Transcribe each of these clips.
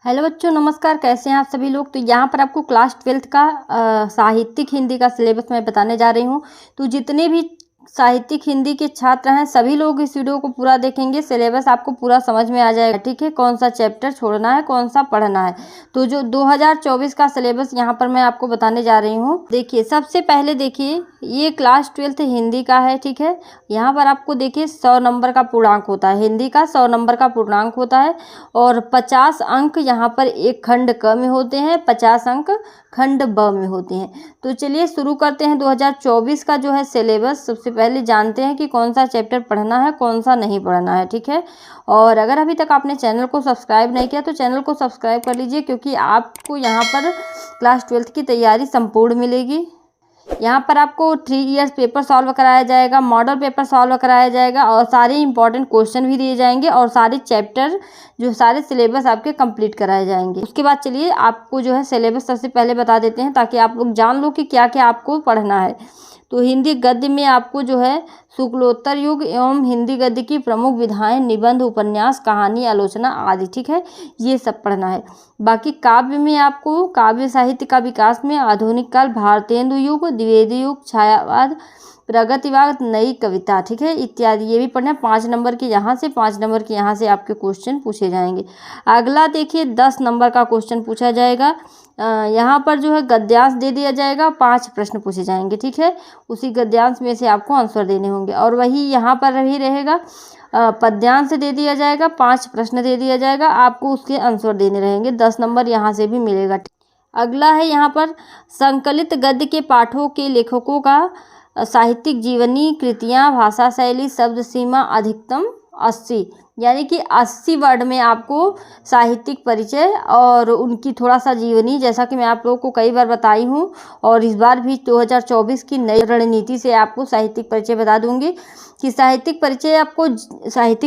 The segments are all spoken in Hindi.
हेलो बच्चों, नमस्कार। कैसे हैं आप सभी लोग। तो यहाँ पर आपको क्लास 12th का साहित्यिक हिंदी का सिलेबस मैं बताने जा रही हूँ। तो जितने भी साहित्यिक हिंदी के छात्र हैं सभी लोग इस वीडियो को पूरा देखेंगे। सिलेबस आपको पूरा समझ में आ जाएगा, ठीक है। कौन सा चैप्टर छोड़ना है, कौन सा पढ़ना है। तो जो 2024 का सिलेबस यहाँ पर मैं आपको बताने जा रही हूँ। देखिए, सबसे पहले देखिए ये क्लास 12th हिंदी का है, ठीक है। यहाँ पर आपको देखिए 100 नंबर का पूर्णांक होता है, हिंदी का 100 नंबर का पूर्णांक होता है और 50 अंक यहाँ पर एक खंड क में होते हैं, 50 अंक खंड ब में होते हैं। तो चलिए शुरू करते हैं 2024 का जो है सिलेबस। सबसे पहले जानते हैं कि कौन सा चैप्टर पढ़ना है, कौन सा नहीं पढ़ना है, ठीक है। और अगर अभी तक आपने चैनल को सब्सक्राइब नहीं किया तो चैनल को सब्सक्राइब कर लीजिए, क्योंकि आपको यहाँ पर क्लास 12th की तैयारी संपूर्ण मिलेगी। यहाँ पर आपको 3 इयर्स पेपर सॉल्व कराया जाएगा, मॉडल पेपर सॉल्व कराया जाएगा और सारे इंपॉर्टेंट क्वेश्चन भी दिए जाएंगे और सारे चैप्टर जो सारे सिलेबस आपके कंप्लीट कराए जाएंगे। उसके बाद चलिए आपको जो है सिलेबस सबसे पहले बता देते हैं, ताकि आप लोग जान लो कि क्या क्या आपको पढ़ना है। तो हिंदी गद्य में आपको जो है शुक्लोत्तर युग एवं हिंदी गद्य की प्रमुख विधाएं, निबंध, उपन्यास, कहानी, आलोचना आदि, ठीक है, ये सब पढ़ना है। बाकी काव्य में आपको काव्य साहित्य का विकास में आधुनिक काल, भारतेंदु युग, द्विवेदी युग, छायावाद, प्रगतिवाद, नई कविता, ठीक है, इत्यादि ये भी पढ़ना है। 5 नंबर के यहाँ से, 5 नंबर के यहाँ से आपके क्वेश्चन पूछे जाएंगे। अगला देखिए 10 नंबर का क्वेश्चन पूछा जाएगा। यहाँ पर जो है गद्यांश दे दिया जाएगा, 5 प्रश्न पूछे जाएंगे, ठीक है। उसी गद्यांश में से आपको आंसर देने होंगे और वही यहाँ पर भी रहेगा। पद्यांश दे दिया जाएगा, 5 प्रश्न दे दिया जाएगा, आपको उसके आंसर देने रहेंगे। 10 नंबर यहाँ से भी मिलेगा। अगला है यहाँ पर संकलित गद्य के पाठों के लेखकों का साहित्यिक जीवनी, कृतियाँ, भाषा शैली, शब्द सीमा अधिकतम 80, यानी कि 80 वर्ड में आपको साहित्यिक परिचय और उनकी थोड़ा सा जीवनी, जैसा कि मैं आप लोगों को कई बार बताई हूँ और इस बार भी 2024 की नई रणनीति से आपको साहित्यिक परिचय बता दूंगी कि साहित्यिक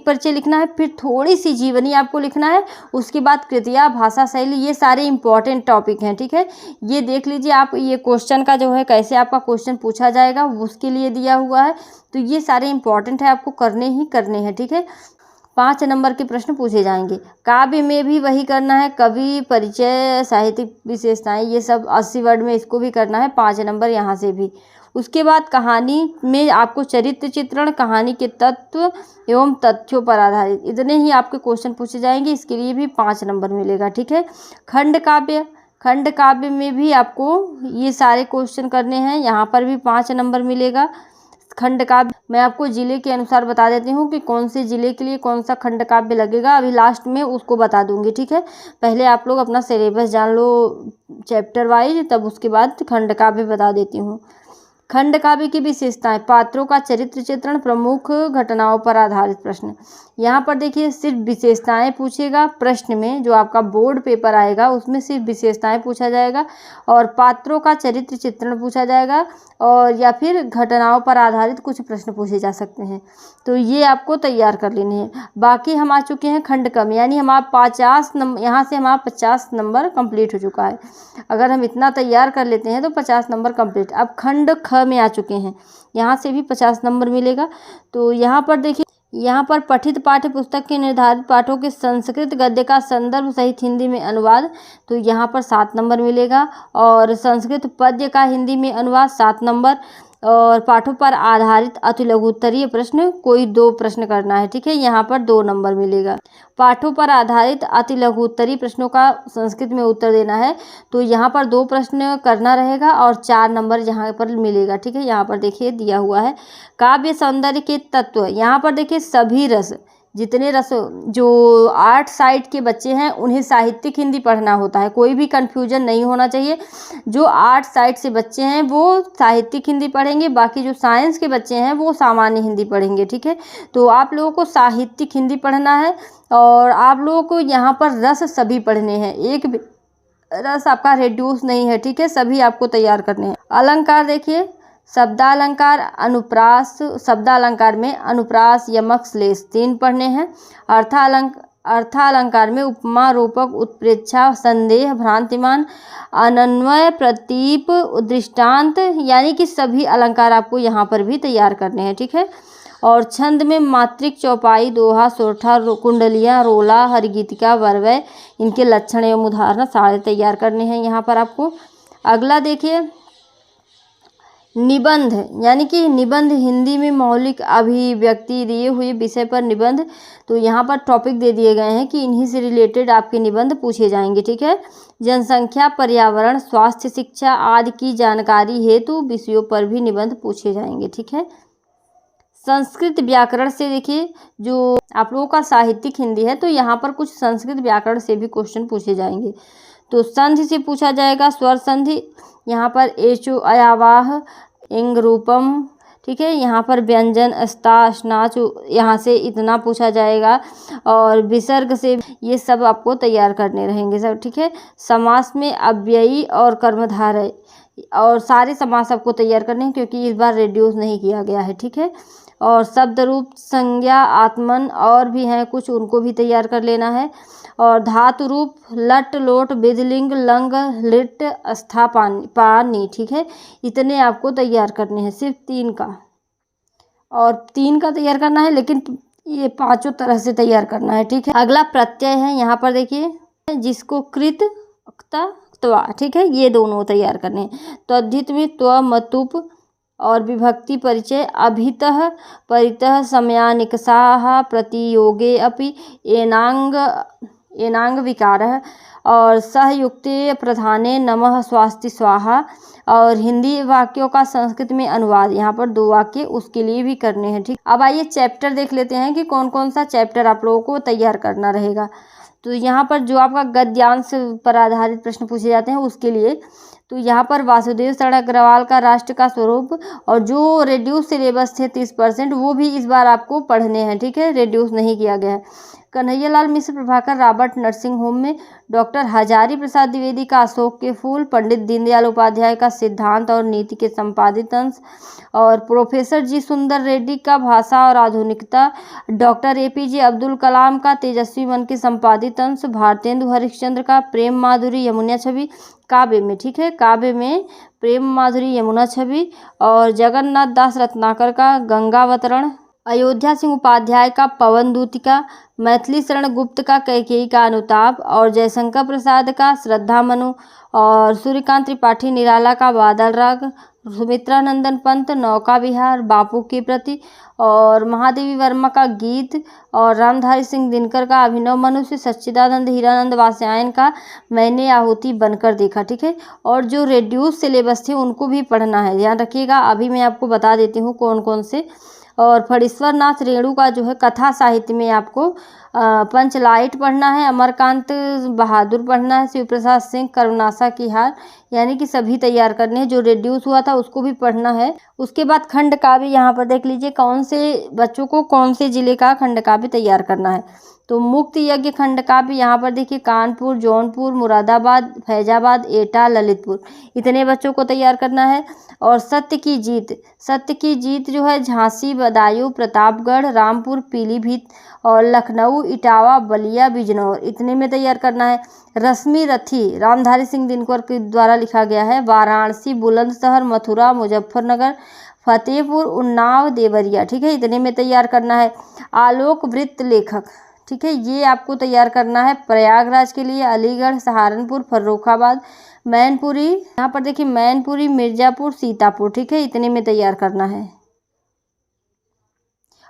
परिचय लिखना है, फिर थोड़ी सी जीवनी आपको लिखना है, उसके बाद कृतियाँ, भाषा शैली, ये सारे इंपॉर्टेंट टॉपिक हैं, ठीक है। ये देख लीजिए आप, ये क्वेश्चन का जो है कैसे आपका क्वेश्चन पूछा जाएगा उसके लिए दिया हुआ है। तो ये सारे इंपॉर्टेंट है, आपको करने ही करने हैं, ठीक है। 5 नंबर के प्रश्न पूछे जाएंगे। काव्य में भी वही करना है, कवि परिचय, साहित्यिक विशेषताएं, ये सब 80 वर्ड में इसको भी करना है, 5 नंबर यहाँ से भी। उसके बाद कहानी में आपको चरित्र चित्रण, कहानी के तत्व एवं तथ्यों पर आधारित, इतने ही आपके क्वेश्चन पूछे जाएंगे, इसके लिए भी 5 नंबर मिलेगा, ठीक है। खंड काव्य में भी आपको ये सारे क्वेश्चन करने हैं, यहाँ पर भी 5 नंबर मिलेगा। खंड काव्य मैं आपको जिले के अनुसार बता देती हूँ कि कौन से जिले के लिए कौन सा खंड काव्य लगेगा, अभी लास्ट में उसको बता दूंगी, ठीक है। पहले आप लोग अपना सिलेबस जान लो चैप्टर वाइज, तब उसके बाद खंड काव्य बता देती हूँ। खंड काव्य की विशेषताएं, पात्रों का चरित्र चित्रण, प्रमुख घटनाओं पर आधारित प्रश्न। यहाँ पर देखिए सिर्फ विशेषताएं पूछेगा, प्रश्न में जो आपका बोर्ड पेपर आएगा उसमें सिर्फ विशेषताएं पूछा जाएगा और पात्रों का चरित्र चित्रण पूछा जाएगा और या फिर घटनाओं पर आधारित कुछ प्रश्न पूछे जा सकते हैं। तो ये आपको तैयार कर लेने हैं। बाकी हम आ चुके हैं खंड कम, यानी हमारा 50 नंबर, यहाँ से हमारा 50 नंबर कंप्लीट हो चुका है। अगर हम इतना तैयार कर लेते हैं तो 50 नंबर कंप्लीट। अब खंड ख में आ चुके हैं, यहाँ से भी 50 नंबर मिलेगा। तो यहाँ पर देखिए, यहाँ पर पठित पाठ्य पुस्तक के निर्धारित पाठों के संस्कृत गद्य का संदर्भ सहित हिंदी में अनुवाद, तो यहाँ पर 7 नंबर मिलेगा। और संस्कृत पद्य का हिंदी में अनुवाद 7 नंबर। और पाठों पर आधारित अति लघु उत्तरीय प्रश्न, कोई 2 प्रश्न करना है, ठीक है, यहाँ पर 2 नंबर मिलेगा। पाठों पर आधारित अति लघु उत्तरीय प्रश्नों का संस्कृत में उत्तर देना है, तो यहाँ पर 2 प्रश्न करना रहेगा और 4 नंबर यहाँ पर मिलेगा, ठीक है। यहाँ पर देखिए दिया हुआ है काव्य सौंदर्य के तत्व। यहाँ पर देखिए सभी रस, जितने रस, जो 8 साइड के बच्चे हैं उन्हें साहित्यिक हिंदी पढ़ना होता है, कोई भी कन्फ्यूजन नहीं होना चाहिए। जो 8 साइड से बच्चे हैं वो साहित्यिक हिंदी पढ़ेंगे, बाकी जो साइंस के बच्चे हैं वो सामान्य हिंदी पढ़ेंगे, ठीक है। तो आप लोगों को साहित्यिक हिंदी पढ़ना है और आप लोगों को यहाँ पर रस सभी पढ़ने हैं, एक भी रस आपका रिड्यूस नहीं है, ठीक है, सभी आपको तैयार करने हैं। अलंकार देखिए, शब्दालंकार, अनुप्रास, शब्दालंकार में अनुप्रास, यमक, श्लेष 3 पढ़ने हैं। अर्थालंकार में उपमा, रूपक, उत्प्रेक्षा, संदेह, भ्रांतिमान, अनन्वय, प्रतीप, दृष्टांत, यानी कि सभी अलंकार आपको यहाँ पर भी तैयार करने हैं, ठीक है। और छंद में मात्रिक, चौपाई, दोहा, सोरठा, कुंडलियाँ, रोला, हरिगीतिका, वरवय, इनके लक्षण एवं उदाहरण सारे तैयार करने हैं यहाँ पर आपको। अगला देखिए निबंध, यानी कि निबंध हिंदी में मौलिक अभिव्यक्ति दिए हुए विषय पर निबंध। तो यहाँ पर टॉपिक दे दिए गए हैं कि इन्हीं से रिलेटेड आपके निबंध पूछे जाएंगे, ठीक है। जनसंख्या, पर्यावरण, स्वास्थ्य, शिक्षा आदि की जानकारी हेतु विषयों पर भी निबंध पूछे जाएंगे, ठीक है। संस्कृत व्याकरण से देखिए, जो आप लोगों का साहित्यिक हिंदी है तो यहाँ पर कुछ संस्कृत व्याकरण से भी क्वेश्चन पूछे जाएंगे। तो संधि से पूछा जाएगा, स्वर संधि, यहाँ पर एचो, अयावाह, इंग, रूपम, ठीक है। यहाँ पर व्यंजन, अस्ता, स्नाच, यहाँ से इतना पूछा जाएगा। और विसर्ग से ये सब आपको तैयार करने रहेंगे सब, ठीक है। समास में अव्ययी और कर्मधारय और सारे समास आपको तैयार करने हैं क्योंकि इस बार रिड्यूस नहीं किया गया है, ठीक है। और शब्द रूप, संज्ञा, आत्मन और भी हैं कुछ, उनको भी तैयार कर लेना है। और धातु रूप, लट, लोट, विधिलिंग, लंग, लिट, अस्था, पानी, ठीक है। इतने आपको तैयार करने हैं, सिर्फ 3 का, और 3 का तैयार करना है, लेकिन ये 5 तरह से तैयार करना है, ठीक है। अगला प्रत्यय है, यहाँ पर देखिए जिसको कृत, अक्ता, त्वा, ठीक है, ये दोनों तैयार करने हैं। तद्धित में त्व, मतुप और विभक्ति परिचय, अभितः, परितः, समयानिकषाः, प्रतियोगे अपि, एनांग विकारः और सहयुक्ते प्रधाने नमः, स्वास्ति, स्वाहा। और हिंदी वाक्यों का संस्कृत में अनुवाद, यहाँ पर 2 वाक्य उसके लिए भी करने हैं, ठीक। अब आइए चैप्टर देख लेते हैं कि कौन कौन सा चैप्टर आप लोगों को तैयार करना रहेगा। तो यहाँ पर जो आपका गद्यांश पर आधारित प्रश्न पूछे जाते हैं उसके लिए, तो यहाँ पर वासुदेव शरण अग्रवाल का राष्ट्र का स्वरूप, और जो रेड्यूस सिलेबस थे 30%, वो भी इस बार आपको पढ़ने हैं, ठीक है, रेड्यूस नहीं किया गया है। कन्हैयालाल मिश्र प्रभाकर रॉबर्ट नर्सिंग होम में, डॉक्टर हजारी प्रसाद द्विवेदी का अशोक के फूल, पंडित दीनदयाल उपाध्याय का सिद्धांत और नीति के संपादित अंश, और प्रोफेसर जी सुंदर रेड्डी का भाषा और आधुनिकता, डॉक्टर APJ अब्दुल कलाम का तेजस्वी मन के संपादित अंश, भारतेंदु हरिश्चंद्र का प्रेम माधुरी यमुना छवि काव्य में, ठीक है, काव्य में प्रेम माधुरी यमुना छवि, और जगन्नाथ दास रत्नाकर का गंगावतरण, अयोध्या सिंह उपाध्याय का पवन दूतिका, मैथिली शरण गुप्त का कैकेयी का अनुताप, और जयशंकर प्रसाद का श्रद्धा मनु, और सूर्यकांत त्रिपाठी निराला का बादल राग, सुमित्रानंदन पंत नौका विहार, बापू के प्रति, और महादेवी वर्मा का गीत, और रामधारी सिंह दिनकर का अभिनव मनुष्य, सच्चिदानंद हीरानंद वात्स्यायन का मैंने आहुति बनकर देखा, ठीक है। और जो रेड्यूस सिलेबस थे उनको भी पढ़ना है, ध्यान रखिएगा। अभी मैं आपको बता देती हूँ कौन कौन से। और फणीश्वर नाथ रेणु का जो है कथा साहित्य में आपको पंचलाइट पढ़ना है, अमरकांत बहादुर पढ़ना है, शिव प्रसाद सिंह करुणासा की हार, यानी कि सभी तैयार करने हैं। जो रेड्यूस हुआ था उसको भी पढ़ना है। उसके बाद खंड काव्य, यहाँ पर देख लीजिए कौन से बच्चों को कौन से जिले का खंड काव्य तैयार करना है। तो मुक्त यज्ञ खंड काव्य, यहाँ पर देखिए कानपुर, जौनपुर, मुरादाबाद, फैजाबाद, एटा, ललितपुर, इतने बच्चों को तैयार करना है। और सत्य की जीत जो है झांसी, बदायूं, प्रतापगढ़, रामपुर, पीलीभीत और लखनऊ, इटावा, बलिया, बिजनौर, इतने में तैयार करना है। रश्मि रथी रामधारी सिंह दिनकर के द्वारा लिखा गया है। वाराणसी, बुलंदशहर, मथुरा, मुजफ्फरनगर, फतेहपुर, उन्नाव, देवरिया, ठीक है, इतने में तैयार करना है। आलोक वृत्त लेखक, ठीक है, ये आपको तैयार करना है। प्रयागराज के लिए अलीगढ़, सहारनपुर, फर्रुखाबाद, मैनपुरी, यहाँ पर देखिए मैनपुरी, मिर्जापुर, सीतापुर, ठीक है, इतने में तैयार करना है।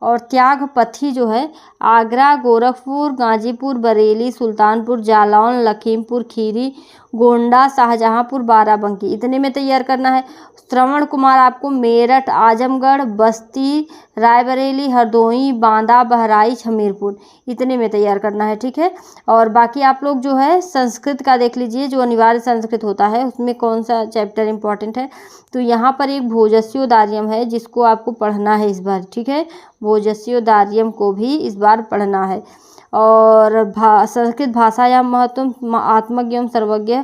और त्यागपथी जो है आगरा, गोरखपुर, गाजीपुर, बरेली, सुल्तानपुर, जालौन, लखीमपुर खीरी, गोंडा, शाहजहांपुर, बाराबंकी, इतने में तैयार करना है। श्रवण कुमार आपको मेरठ, आजमगढ़, बस्ती, रायबरेली, हरदोई, बांदा, बहराइच, हमीरपुर, इतने में तैयार करना है, ठीक है। और बाकी आप लोग जो है संस्कृत का देख लीजिए, जो अनिवार्य संस्कृत होता है उसमें कौन सा चैप्टर इंपॉर्टेंट है। तो यहाँ पर एक भोजस्योदार्यम है जिसको आपको पढ़ना है इस बार, ठीक है, भोजस्योदार्यम को भी इस बार पढ़ना है। और संस्कृत भाषा या महत्व, आत्मज्ञ एवं सर्वज्ञ,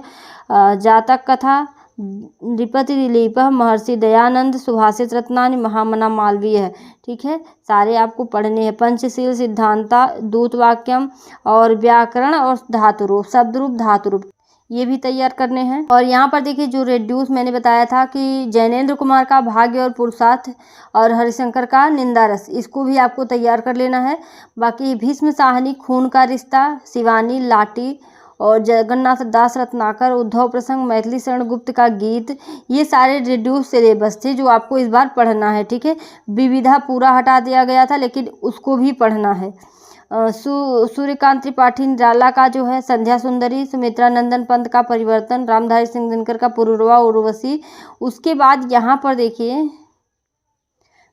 जातक कथा, नृपति दिलीप, महर्षि दयानंद, सुभाषित रत्नानि, महामना मालवीय है, ठीक है, सारे आपको पढ़ने हैं। पंचशील सिद्धांता, दूत वाक्यम और व्याकरण और धातुरूप, शब्द रूप, धातुरूप, ये भी तैयार करने हैं। और यहाँ पर देखिए जो रेड्यूस मैंने बताया था कि जैनेंद्र कुमार का भाग्य और पुरुषार्थ और हरिशंकर का निंदा रस, इसको भी आपको तैयार कर लेना है। बाकी भीष्म साहनी, खून का रिश्ता, शिवानी, लाठी और जगन्नाथ दास रत्नाकर, उद्धव प्रसंग, मैथिली शरण गुप्त का गीत, ये सारे रिड्यूस सिलेबस थे जो आपको इस बार पढ़ना है। ठीक है, विविधा पूरा हटा दिया गया था लेकिन उसको भी पढ़ना है। सूर्यकांत त्रिपाठी निराला का जो है संध्या सुंदरी, सुमित्रा नंदन पंत का परिवर्तन, रामधारी सिंह दिनकर का पुरुरवा उर्वशी। उसके बाद यहाँ पर देखिए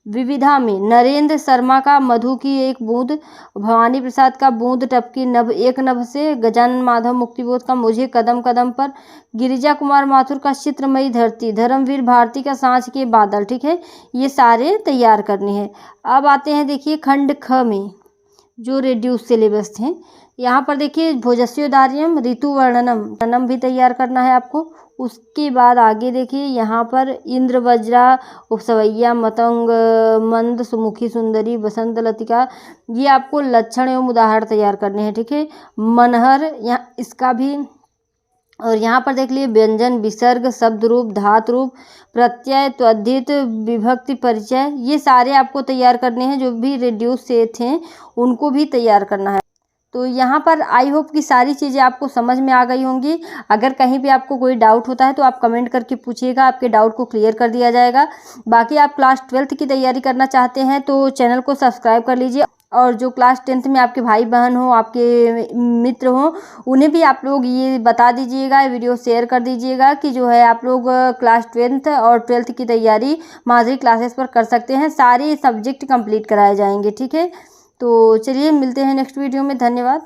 विविधा में नरेंद्र शर्मा का मधु की एक बूंद, भवानी प्रसाद का बूंद टपकी नभ एक नभ से, गजानन माधव मुक्तिबोध का मुझे कदम कदम पर, गिरिजा कुमार माथुर का चित्रमयी धरती, धर्मवीर भारती का सांझ के बादल। ठीक है, ये सारे तैयार करने हैं। अब आते हैं देखिए खंड ख में जो रेड्यूस सिलेबस थे। यहाँ पर देखिए भोजस्योदार्यम, ऋतु वर्णनम भी तैयार करना है आपको। उसके बाद आगे देखिए यहाँ पर इंद्र वज्रा, उपसवैया, मतंग, मंद, सुमुखी सुंदरी, बसंत लतिका, ये आपको लक्षण एवं उदाहरण तैयार करने हैं। ठीक है, मनहर, यहाँ इसका भी। और यहाँ पर देख लिए व्यंजन, विसर्ग, शब्द रूप, धातु रूप, प्रत्यय, त्वधित, विभक्ति, परिचय, ये सारे आपको तैयार करने हैं। जो भी रिड्यूस से थे उनको भी तैयार करना है। तो यहाँ पर आई होप कि सारी चीज़ें आपको समझ में आ गई होंगी। अगर कहीं भी आपको कोई डाउट होता है तो आप कमेंट करके पूछिएगा, आपके डाउट को क्लियर कर दिया जाएगा। बाकी आप क्लास 12th की तैयारी करना चाहते हैं तो चैनल को सब्सक्राइब कर लीजिए। और जो क्लास 10th में आपके भाई बहन हो, आपके मित्र हो, उन्हें भी आप लोग ये बता दीजिएगा, वीडियो शेयर कर दीजिएगा कि जो है आप लोग क्लास 10th और 12th की तैयारी माधुरी क्लासेस पर कर सकते हैं। सारे सब्जेक्ट कंप्लीट कराए जाएंगे। ठीक है, तो चलिए मिलते हैं नेक्स्ट वीडियो में। धन्यवाद।